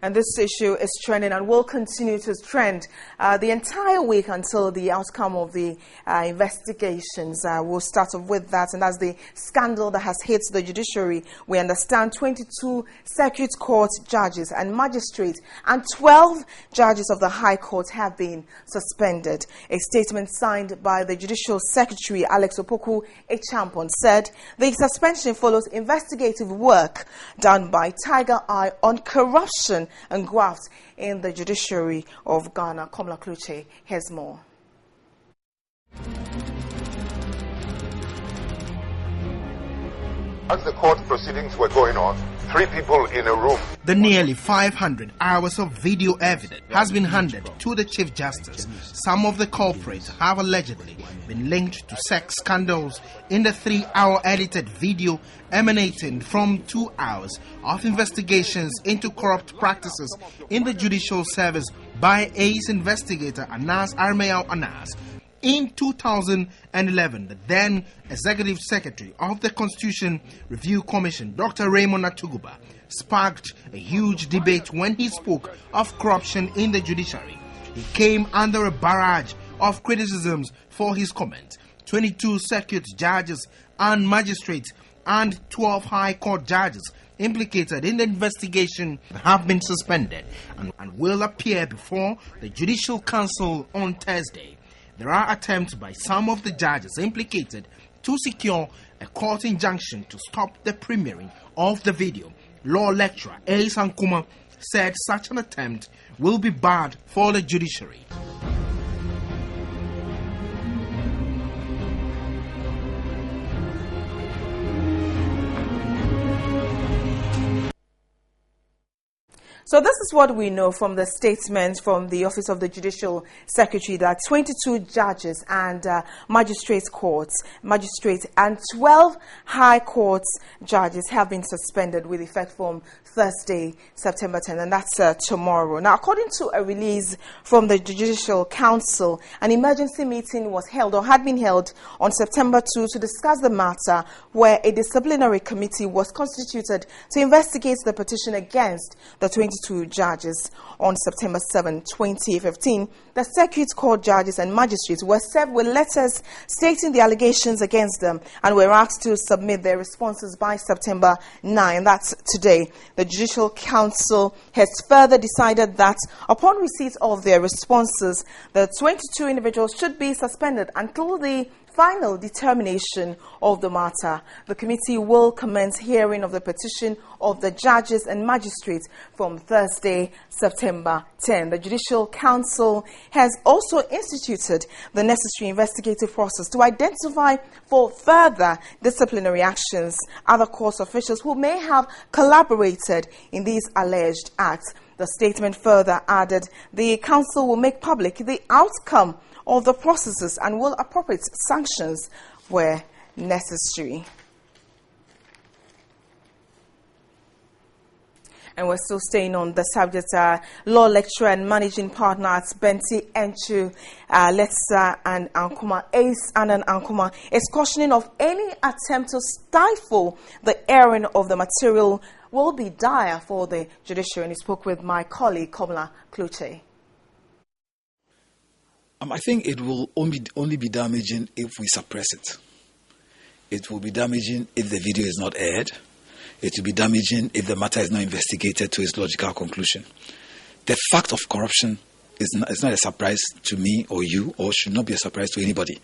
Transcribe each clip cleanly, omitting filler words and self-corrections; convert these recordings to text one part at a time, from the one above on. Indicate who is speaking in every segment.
Speaker 1: And this issue is trending and will continue to trend the entire week until the outcome of the investigations. We'll start off with that, and that's the scandal that has hit the judiciary. We understand 22 circuit court judges and magistrates and 12 judges of the High Court have been suspended. A statement signed by the Judicial Secretary, Alex Opoku Echampon, said the suspension follows investigative work done by Tiger Eye on corruption and graft in the judiciary of Ghana. Komla Kluche has more.
Speaker 2: As the court proceedings were going on, 3 people in a room.
Speaker 3: The nearly 500 hours of video evidence has been handed to the Chief Justice. Some of the culprits have allegedly been linked to sex scandals in the 3-hour edited video emanating from 2 hours of investigations into corrupt practices in the judicial service by ace investigator Anas Armeao Anas. In 2011, the then Executive Secretary of the Constitution Review Commission, Dr. Raymond Atuguba, sparked a huge debate when he spoke of corruption in the judiciary. He came under a barrage of criticisms for his comment. 22 circuit judges and magistrates and 12 High Court judges implicated in the investigation have been suspended and will appear before the Judicial Council on Thursday. There are attempts by some of the judges implicated to secure a court injunction to stop the premiering of the video. Law lecturer Ace Ankuma said such an attempt will be bad for the judiciary.
Speaker 1: So this is what we know from the statement from the Office of the Judicial Secretary, that 22 judges and magistrates and 12 High Court judges have been suspended with effect from Thursday, September 10, and that's tomorrow. Now, according to a release from the Judicial Council, an emergency meeting was held or had been held on September 2 to discuss the matter, where a disciplinary committee was constituted to investigate the petition against the 22 judges. On September 7, 2015, the circuit court judges and magistrates were served with letters stating the allegations against them and were asked to submit their responses by September 9. That's today. The Judicial Council has further decided that upon receipt of their responses, the 22 individuals should be suspended until the final determination of the matter. The committee will commence hearing of the petition of the judges and magistrates from Thursday, September 10. The Judicial Council has also instituted the necessary investigative process to identify for further disciplinary actions other court officials who may have collaborated in these alleged acts. The statement further added the Council will make public the outcome of the processes and will appropriate sanctions where necessary. And we're still staying on the subject. Law lecturer and managing partner at Benti Enchu, Letsa and Ankuma, Ace and Ankuma, is cautioning of any attempt to stifle the airing of the material will be dire for the judiciary. And he spoke with my colleague, Komla Kluche.
Speaker 4: I think it will only be damaging if we suppress it. It will be damaging if the video is not aired. It will be damaging if the matter is not investigated to its logical conclusion. The fact of corruption is not a surprise to me or you, or should not be a surprise to anybody.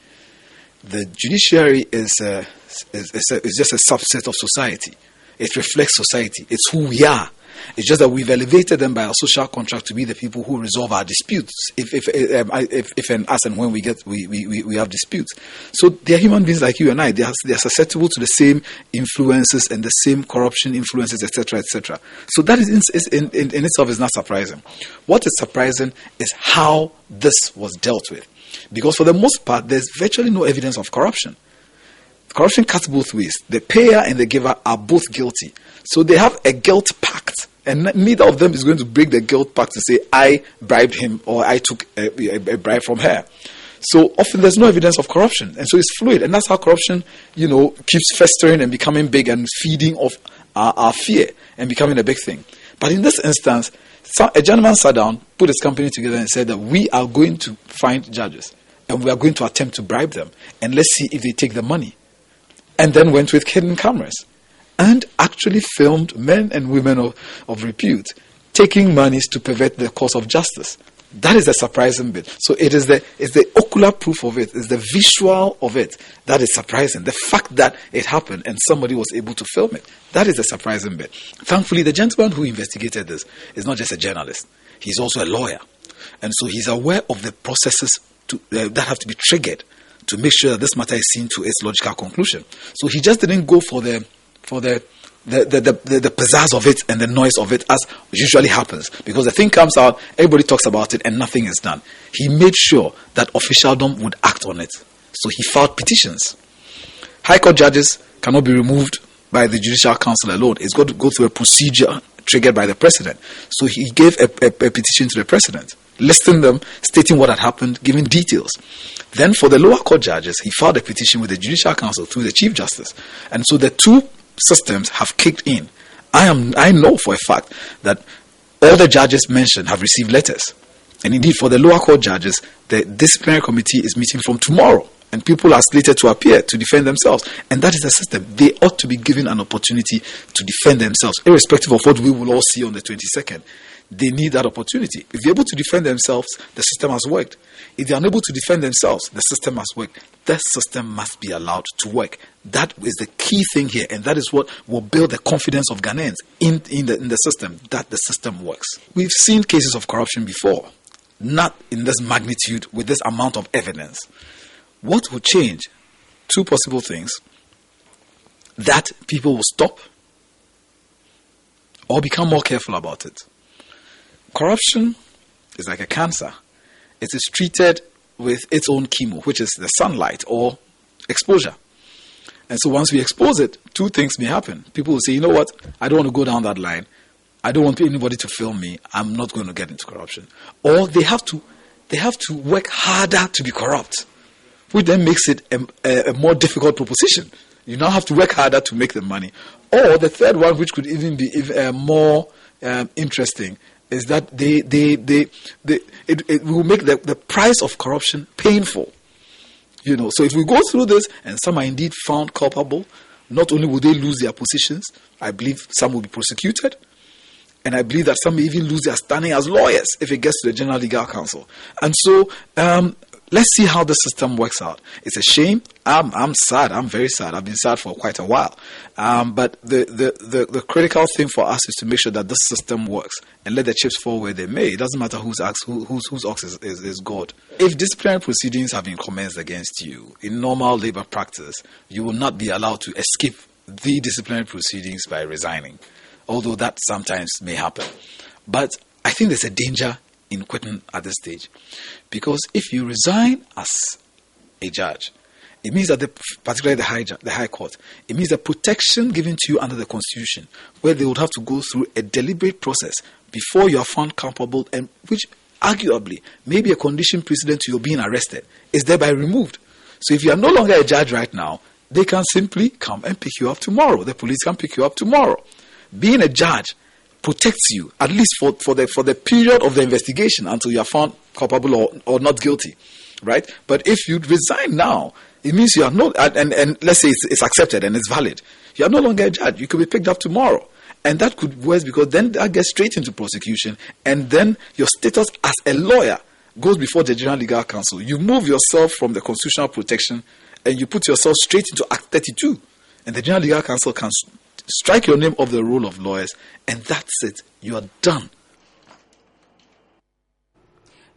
Speaker 4: The judiciary is just a subset of society. It reflects society. It's who we are. It's just that we've elevated them by our social contract to be the people who resolve our disputes. If and as and when we have disputes, so they're human beings like you and I. They are susceptible to the same influences and the same corruption influences, etc., etc. So that is in itself is not surprising. What is surprising is how this was dealt with, because for the most part, there's virtually no evidence of corruption. Corruption cuts both ways. The payer and the giver are both guilty. So they have a guilt pact. And neither of them is going to break the guilt pact to say, I bribed him or I took a bribe from her. So often there's no evidence of corruption. And so it's fluid. And that's how corruption, keeps festering and becoming big and feeding off our fear and becoming a big thing. But in this instance, a gentleman sat down, put his company together and said that we are going to find judges and we are going to attempt to bribe them and let's see if they take the money. And then went with hidden cameras and actually filmed men and women of repute taking monies to pervert the course of justice. That is the surprising bit. So it's the ocular proof of it, it's the visual of it that is surprising. The fact that it happened and somebody was able to film it, that is the surprising bit. Thankfully, the gentleman who investigated this is not just a journalist, he's also a lawyer. And so he's aware of the processes that have to be triggered to make sure that this matter is seen to its logical conclusion. So he just didn't go for the pizzazz of it and the noise of it as usually happens, because the thing comes out, everybody talks about it and nothing is done. He made sure that officialdom would act on it. So he filed petitions. High Court judges cannot be removed by the Judicial Council alone. It's got to go through a procedure triggered by the President. So he gave a petition to the President, listing them, stating what had happened, giving details. Then for the lower court judges, he filed a petition with the Judicial Council through the Chief Justice. And so the two systems have kicked in. I know for a fact that all the judges mentioned have received letters. And indeed, for the lower court judges, the disciplinary committee is meeting from tomorrow. And people are slated to appear to defend themselves. And that is the system. They ought to be given an opportunity to defend themselves, irrespective of what we will all see on the 22nd. They need that opportunity. If they're able to defend themselves, the system has worked. If they're unable to defend themselves, the system has worked. That system must be allowed to work. That is the key thing here, and that is what will build the confidence of Ghanaians in the system, that the system works. We've seen cases of corruption before, not in this magnitude with this amount of evidence. What will change? Two possible things. That people will stop or become more careful about it. Corruption is like a cancer. It is treated with its own chemo, which is the sunlight or exposure. And so once we expose it, two things may happen. People will say, you know what, I don't want to go down that line. I don't want anybody to film me. I'm not going to get into corruption. Or they have to work harder to be corrupt, which then makes it a more difficult proposition. You now have to work harder to make the money. Or the third one, which could even be more interesting, is that it will make the price of corruption painful. So if we go through this and some are indeed found culpable, not only will they lose their positions, I believe some will be prosecuted, and I believe that some may even lose their standing as lawyers if it gets to the General Legal Council. And so let's see how the system works out. It's a shame. I'm sad. I'm very sad. I've been sad for quite a while. But the critical thing for us is to make sure that this system works and let the chips fall where they may. It doesn't matter whose ox is God. If disciplinary proceedings have been commenced against you in normal labor practice, you will not be allowed to escape the disciplinary proceedings by resigning, although that sometimes may happen. But I think there's a danger in quitting at this stage, because if you resign as a judge, it means that particularly the High Court, it means the protection given to you under the Constitution, where they would have to go through a deliberate process before you are found culpable, and which arguably may be a condition precedent to your being arrested, is thereby removed. So if you are no longer a judge right now, they can simply come and pick you up tomorrow. The police can pick you up tomorrow. Being a judge protects you, at least for the period of the investigation until you are found culpable or not guilty, right? But if you resign now, it means you are not, and let's say it's accepted and it's valid, you are no longer a judge. You could be picked up tomorrow. And that could worse, because then that gets straight into prosecution, and then your status as a lawyer goes before the General Legal Council. You move yourself from the constitutional protection and you put yourself straight into Act 32. And the General Legal Council can strike your name off the roll of lawyers, and that's it. You are done.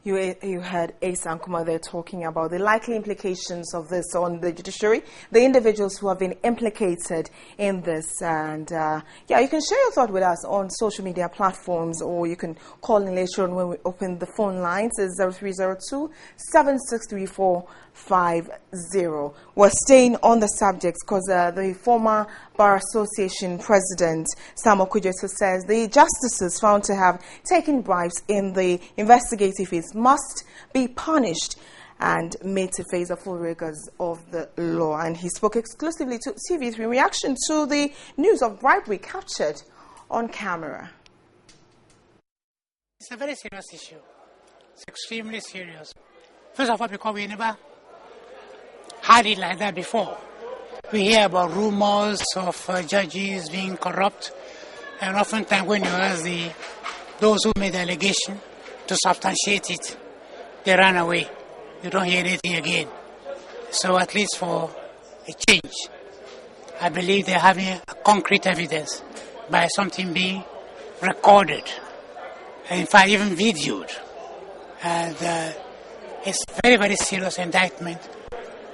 Speaker 1: You heard Asa Nkrumah there talking about the likely implications of this on the judiciary, the individuals who have been implicated in this. And you can share your thought with us on social media platforms, or you can call in later on when we open the phone lines. It's 0302 7634 50. We're staying on the subject because the former Bar Association President Sam Okudzeto says the justices found to have taken bribes in the investigative phase must be punished. and made to face the full rigors of the law. And he spoke exclusively to TV3 in reaction to the news of bribery captured on camera.
Speaker 5: It's a very serious issue. It's extremely serious. First of all, because we never had it like that before. We hear about rumors of judges being corrupt, and oftentimes when you ask those who made the allegation to substantiate it, they run away. You don't hear anything again. So at least for a change, I believe they're having concrete evidence by something being recorded, and in fact even videoed. And it's very, very serious indictment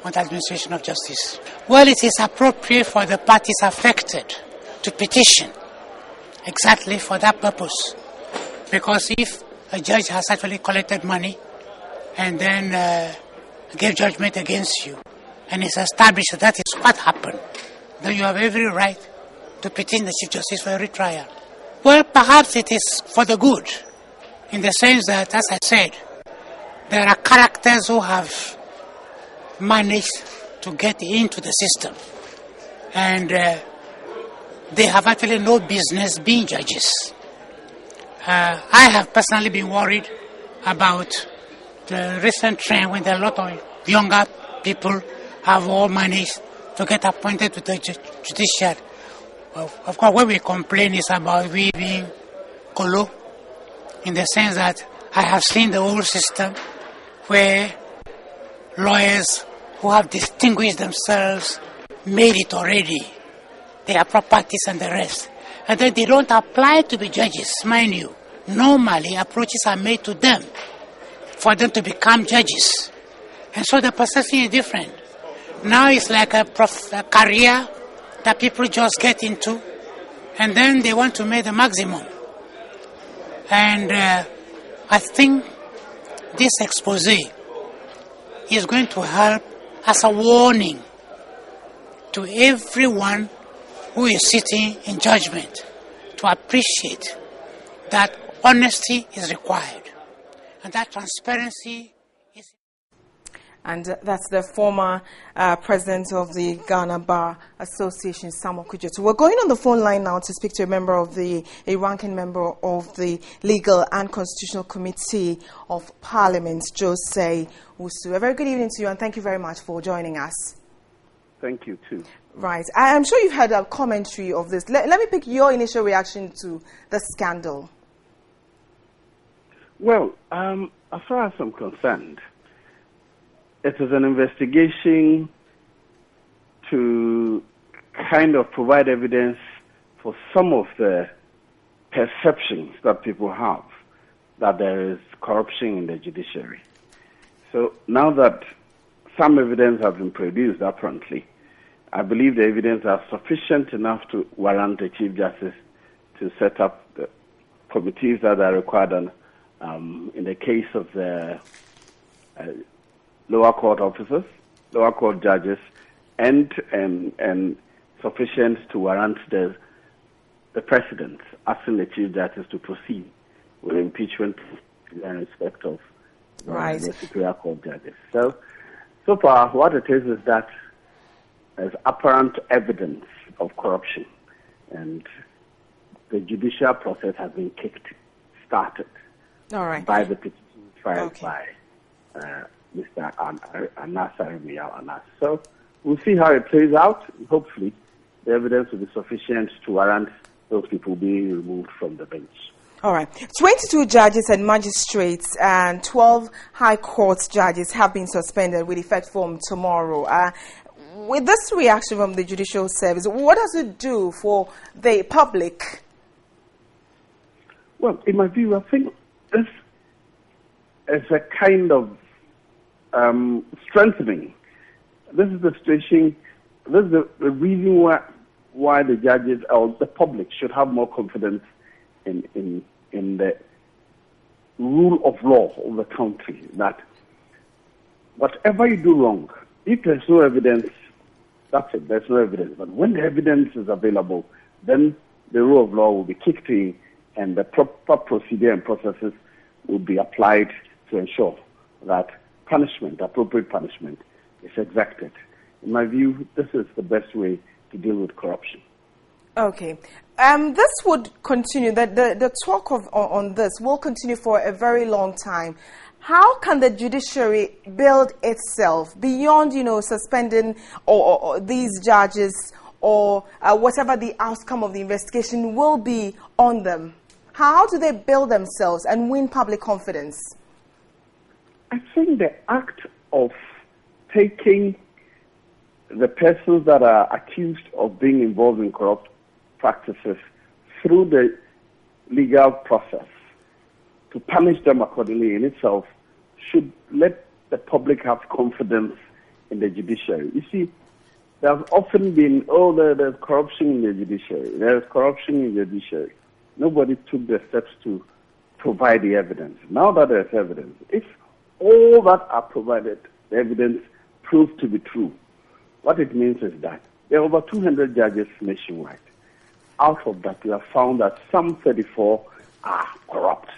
Speaker 5: on the administration of justice. Well, it is appropriate for the parties affected to petition exactly for that purpose. Because if a judge has actually collected money and then gave judgment against you, and it's established that that is what happened, then you have every right to petition the Chief Justice for a retrial. Well, perhaps it is for the good, in the sense that, as I said, there are characters who have managed to get into the system, and they have actually no business being judges. I have personally been worried about the recent trend when there are a lot of younger people have all managed to get appointed to the judiciary. Of course, what we complain is about we being colo, in the sense that I have seen the old system where lawyers who have distinguished themselves made it already, their properties and the rest. And then they don't apply to be judges, mind you. Normally, approaches are made to them for them to become judges. And so the perception is different. Now it's like a career that people just get into, and then they want to make the maximum. And I think this expose is going to help as a warning to everyone who is sitting in judgment to appreciate that honesty is required and that transparency is.
Speaker 1: And that's the former president of the Ghana Bar Association, Samuel Kujotu. We're going on the phone line now to speak to a ranking member of the Legal and Constitutional Committee of Parliament, Jose Usu. A very good evening to you, and thank you very much for joining us.
Speaker 6: Thank you, too.
Speaker 1: Right. I'm sure you've had a commentary of this. Let me pick your initial reaction to the scandal.
Speaker 6: Well, as far as I'm concerned, it is an investigation to kind of provide evidence for some of the perceptions that people have that there is corruption in the judiciary. So now that some evidence has been produced, apparently, I believe the evidence are sufficient enough to warrant the Chief Justice to set up the committees that are required in the case of the lower court officers, lower court judges, and sufficient to warrant the President asking the Chief Justice to proceed with impeachment in respect of the Superior Court judges. So far, what it is that there's apparent evidence of corruption, and the judicial process has been started by the petition filed by Mr. Anas Anas. So we'll see how it plays out. Hopefully, the evidence will be sufficient to warrant those people being removed from the bench.
Speaker 1: All right. 22 judges and magistrates and 12 High Court judges have been suspended with effect from tomorrow. With this reaction from the Judicial Service, what does it do for the public?
Speaker 6: Well, in my view, I think this is a kind of strengthening. This is the situation, this is the reason why the judges or the public should have more confidence in the rule of law of the country, that whatever you do wrong, if there's no evidence, that's it, there's no evidence. But when the evidence is available, then the rule of law will be kicked in and the proper procedure and processes will be applied to ensure that punishment, appropriate punishment, is exacted. In my view, this is the best way to deal with corruption.
Speaker 1: Okay. This would continue, the talk on this will continue for a very long time. How can the judiciary build itself beyond, suspending or these judges or whatever the outcome of the investigation will be on them? How do they build themselves and win public confidence?
Speaker 6: I think the act of taking the persons that are accused of being involved in corrupt practices through the legal process to punish them accordingly in itself should let the public have confidence in the judiciary. You see, there's often been, there's corruption in the judiciary. There's corruption in the judiciary. Nobody took the steps to provide the evidence. Now that there's evidence, if all that are provided, the evidence proves to be true, what it means is that there are over 200 judges nationwide. Out of that, we have found that some 34 are corrupt,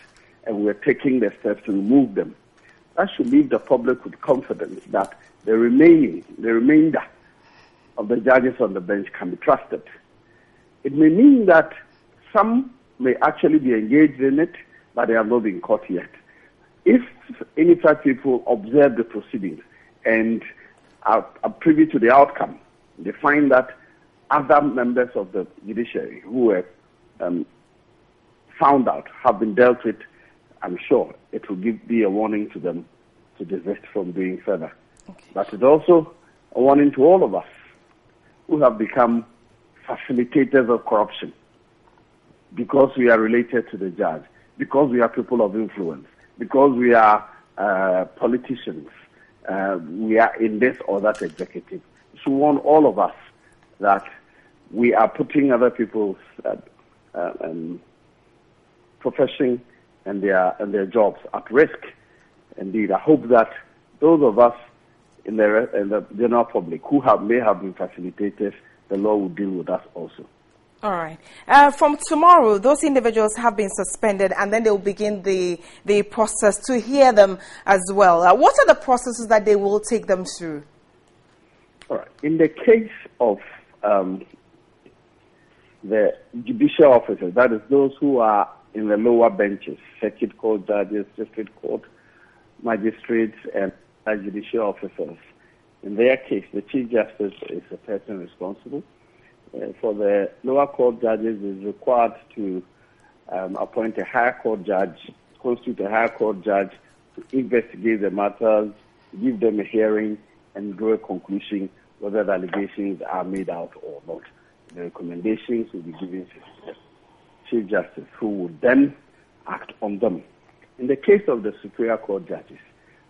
Speaker 6: and we're taking the steps to remove them. That should leave the public with confidence that the remainder of the judges on the bench can be trusted. It may mean that some may actually be engaged in it, but they have not been caught yet. If any such people observe the proceedings and are privy to the outcome, they find that other members of the judiciary who were found out have been dealt with, I'm sure it will be a warning to them to desist from doing further. Okay. But it's also a warning to all of us who have become facilitators of corruption because we are related to the judge, because we are people of influence, because we are politicians, we are in this or that executive. It should warn all of us that we are putting other people's profession and their jobs at risk. Indeed, I hope that those of us in the general public who may have been facilitators, the law will deal with us also.
Speaker 1: All right. From tomorrow, those individuals have been suspended, and then they will begin the process to hear them as well. What are the processes that they will take them through?
Speaker 6: All right. In the case of the judicial officers, that is those who are in the lower benches, circuit court judges, district court magistrates, and judicial officers. In their case, the Chief Justice is the person responsible. For the lower court judges, it is required to appoint a higher court judge, constitute a higher court judge to investigate the matters, give them a hearing, and draw a conclusion whether the allegations are made out or not. The recommendations will be given to the Chief Justice, who will then act on them. In the case of the Superior Court judges,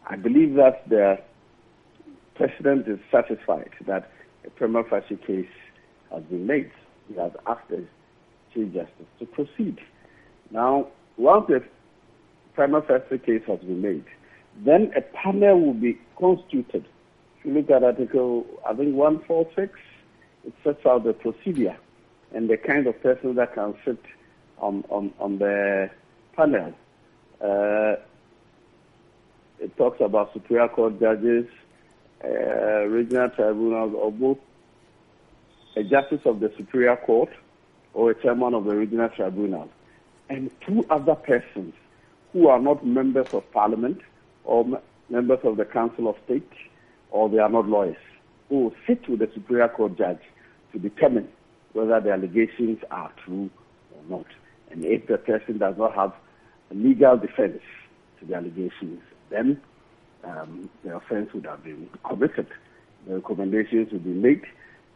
Speaker 6: I believe that the President is satisfied that a prima facie case has been made. He has asked the Chief Justice to proceed. Now, once the prima facie case has been made, then a panel will be constituted. If you look at Article, 146, it sets out the procedure and the kind of person that can sit on the panel. It talks about Superior Court judges, regional tribunals, or both a justice of the Superior Court or a chairman of the regional tribunal, and two other persons who are not members of Parliament or members of the Council of State, or they are not lawyers, who will sit with the Superior Court judge to determine whether the allegations are true or not. And if the person does not have a legal defense to the allegations, then the offense would have been committed. The recommendations will be made.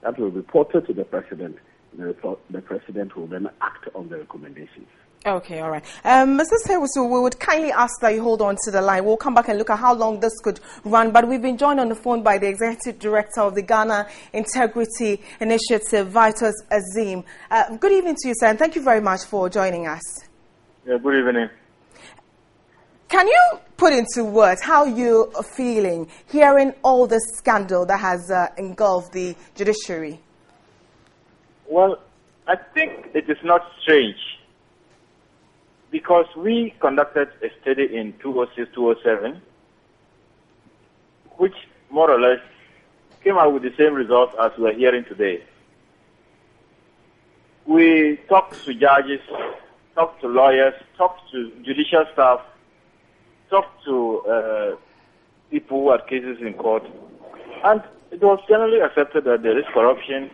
Speaker 6: That will be reported to the President. The President will then act on the recommendations. Okay, all right.
Speaker 1: Mr. Sewusu, we would kindly ask that you hold on to the line. We'll come back and look at how long this could run, but we've been joined on the phone by the Executive Director of the Ghana Integrity Initiative, Vitus Azim. Good evening to you, sir, and thank you very much for joining us.
Speaker 7: Yeah, good evening.
Speaker 1: Can you put into words how you're feeling hearing all this scandal that has engulfed the judiciary?
Speaker 7: Well, I think it is not strange, because we conducted a study in 2006-2007 which more or less came out with the same results as we're hearing today. We talked to judges, talked to lawyers, talked to judicial staff, talked to people who had cases in court, and it was generally accepted that there is corruption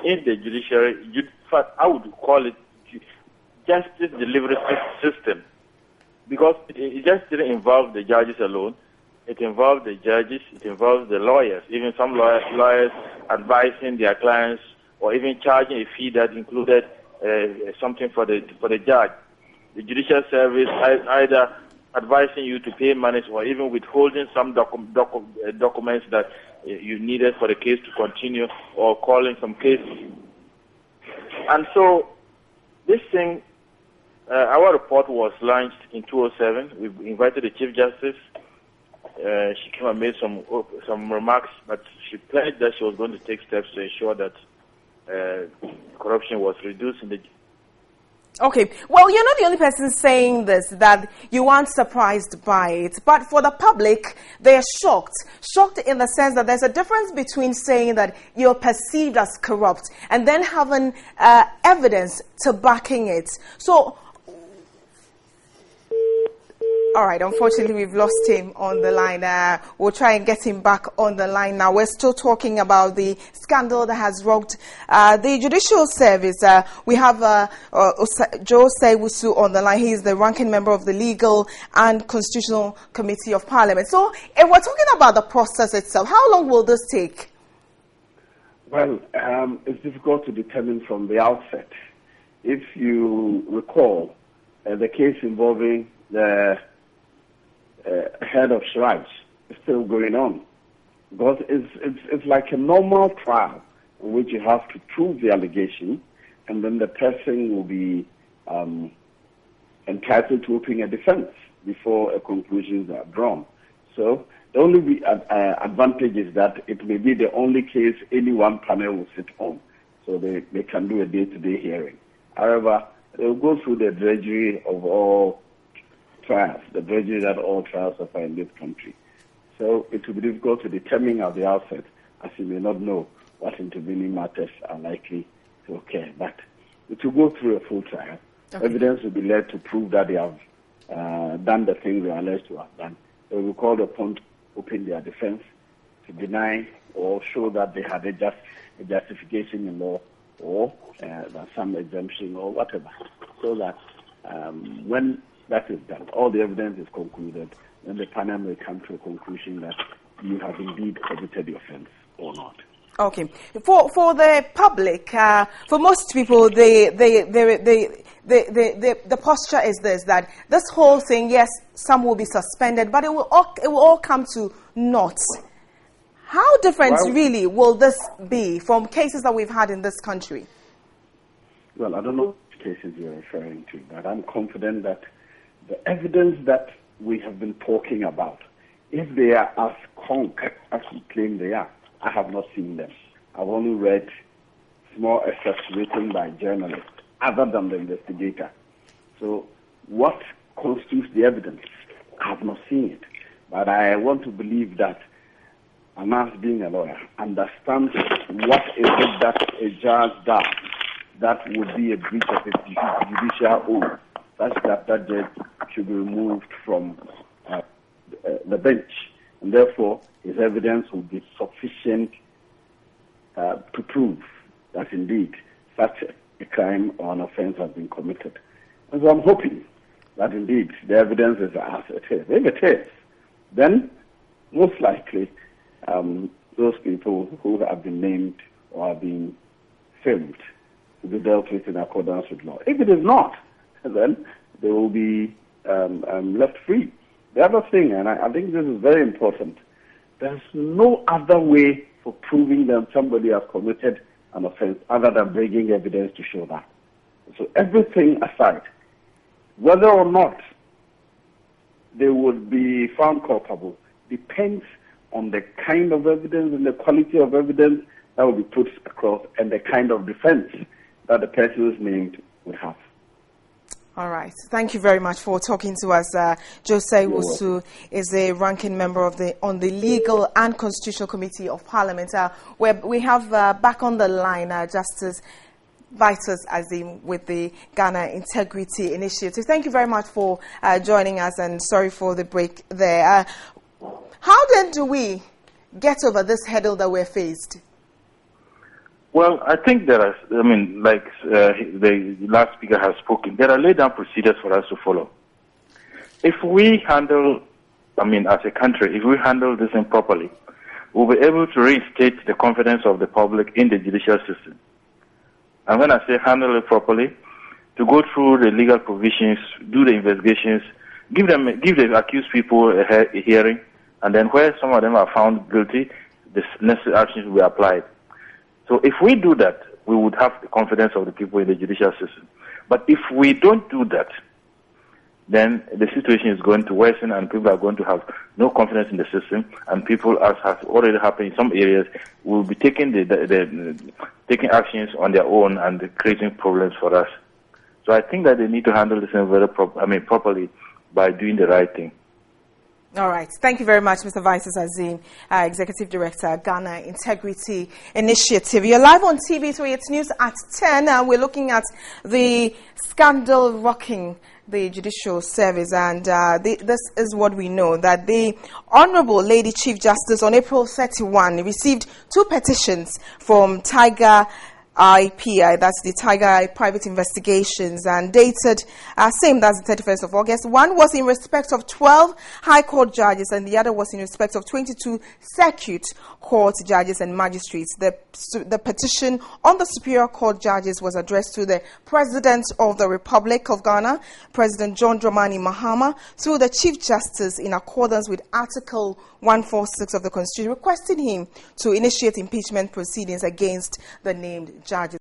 Speaker 7: in the judiciary. In fact, I would call it justice delivery system, because it just didn't involve the judges alone. It involved the judges, it involves the lawyers, even some lawyers advising their clients or even charging a fee that included something for the judge. The judicial service either advising you to pay money or even withholding some documents that you needed for the case to continue, or calling some cases. And so this thing, our report was launched in 2007. We invited the Chief Justice. She came and made some remarks, but she pledged that she was going to take steps to ensure that corruption was reduced in the.
Speaker 1: Okay, well, you're not the only person saying this, that you aren't surprised by it. But for the public, they're shocked. Shocked in the sense that there's a difference between saying that you're perceived as corrupt and then having evidence to backing it. So, all right, unfortunately, we've lost him on the line. We'll try and get him back on the line now. We're still talking about the scandal that has rocked the judicial service. We have Joe Sewusu on the line. He's the ranking member of the Legal and Constitutional Committee of Parliament. So if we're talking about the process itself, how long will this take?
Speaker 6: Well, it's difficult to determine from the outset. If you recall, the case involving the head of Shraj is still going on, because it's like a normal trial in which you have to prove the allegation, and then the person will be entitled to open a defense before a conclusions are drawn. So the only advantage is that it may be the only case any one panel will sit on, so they can do a day-to-day hearing. However, they will go through the drudgery of all trials, the drudgery that all trials suffer in this country. So it will be difficult to determine at the outset, as you may not know what intervening matters are likely to occur. But it will go through a full trial. Okay. Evidence will be led to prove that they have done the things they are alleged to have done. They will be called upon to open their defense, to deny or show that they had a justification in law, or some exemption or whatever, so that when that is done, all the evidence is concluded, then the panel may come to a conclusion that you have indeed committed the offense or not.
Speaker 1: Okay. For the public, for most people, the posture is this, that this whole thing, yes, some will be suspended, but it will all come to naught. How different really will this be from cases that we've had in this country?
Speaker 6: Well, I don't know which cases you're referring to, but I'm confident that the evidence that we have been talking about, if they are as concrete as we claim they are, I have not seen them. I've only read small excerpts written by journalists, other than the investigator. So what constitutes the evidence? I have not seen it. But I want to believe that Anas, being a lawyer, understands what is it that a judge does that would be a breach of his judicial oath, such that that judge should be removed from the bench. And therefore, his evidence will be sufficient to prove that indeed such a crime or an offense has been committed. And so I'm hoping that indeed the evidence is as it is. If it is, then most likely those people who have been named or have been filmed will be dealt with in accordance with law. If it is not, then they will be left free. The other thing, and I think this is very important, there's no other way for proving that somebody has committed an offense other than bringing evidence to show that. So everything aside, whether or not they would be found culpable depends on the kind of evidence and the quality of evidence that will be put across and the kind of defense that the person who's named would have.
Speaker 1: All right. Thank you very much for talking to us. Jose Wusu is a ranking member of on the Legal and Constitutional Committee of Parliament. Where we have back on the line Justice Vitus Azim with the Ghana Integrity Initiative. Thank you very much for joining us, and sorry for the break there. How then do we get over this hurdle that we're faced?
Speaker 8: Well, I think there are, like the last speaker has spoken, there are laid down procedures for us to follow. If we handle, as a country, if we handle this improperly, we'll be able to reinstate the confidence of the public in the judicial system. And when I say handle it properly, to go through the legal provisions, do the investigations, give the accused people a hearing, and then where some of them are found guilty, the necessary actions will be applied. So if we do that, we would have the confidence of the people in the judicial system. But if we don't do that, then the situation is going to worsen and people are going to have no confidence in the system, and people, as has already happened in some areas, will be taking taking actions on their own and creating problems for us. So I think that they need to handle this very properly by doing the right thing.
Speaker 1: All right. Thank you very much, Mr. Vitus Azim, Executive Director, Ghana Integrity Initiative. You're live on TV3. It's news at 10. We're looking at the scandal rocking the judicial service. And this is what we know, that the Honorable Lady Chief Justice on April 31 received 2 petitions from Tiger IPI, that's the Tiger Eye Private Investigations, and dated same, that's the 31st of August. One was in respect of 12 High Court judges, and the other was in respect of 22 Circuit Court judges and magistrates. The petition on the Superior Court judges was addressed to the President of the Republic of Ghana, President John Dramani Mahama, through the Chief Justice in accordance with Article 146 of the Constitution, requesting him to initiate impeachment proceedings against the named judges.